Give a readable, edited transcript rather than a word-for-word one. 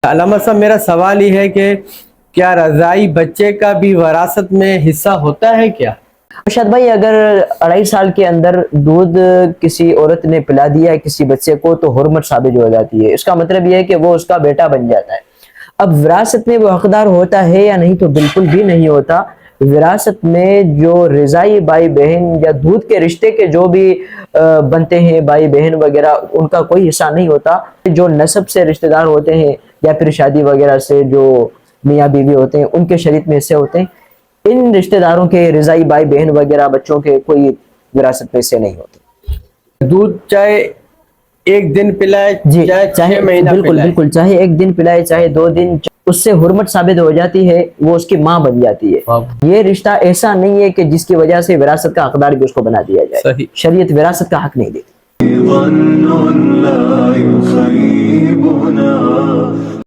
अल्लामा साहब, मेरा सवाल ये है कि क्या रज़ाई बच्चे का भी वरासत में हिस्सा होता है क्या? अरशद भाई, अगर 2.5 साल के अंदर दूध किसी औरत ने पिला दिया है किसी बच्चे को तो हुर्मत साबित हो जाती है। इसका मतलब यह है कि वो उसका बेटा बन जाता है। अब विरासत में वो हकदार होता है या नहीं, तो बिल्कुल भी नहीं होता। विरासत में जो रिजाई भाई बहन या दूध के रिश्ते के जो भी बनते हैं भाई बहन वगैरह, उनका कोई हिस्सा नहीं होता। जो नस्ब से रिश्तेदार होते हैं या फिर शादी वगैरह से जो मियाँ बीवी होते हैं, उनके शरीक में हिस्से होते हैं। इन रिश्तेदारों के रिजाई भाई बहन वगैरह बच्चों के कोई विरासत में हिस्से नहीं होते। दूध चाहे एक दिन पिलाए, जी, चाहे चाहे 6 महीना बिल्कुल पिलाए। बिल्कुल, चाहे एक दिन पिलाए चाहे 2 दिन, उससे हुर्मत साबित हो जाती है, वो उसकी माँ बन जाती है। ये रिश्ता ऐसा नहीं है कि जिसकी वजह से विरासत का हकदार भी उसको बना दिया जाए। सही। शरीयत विरासत का हक नहीं देती।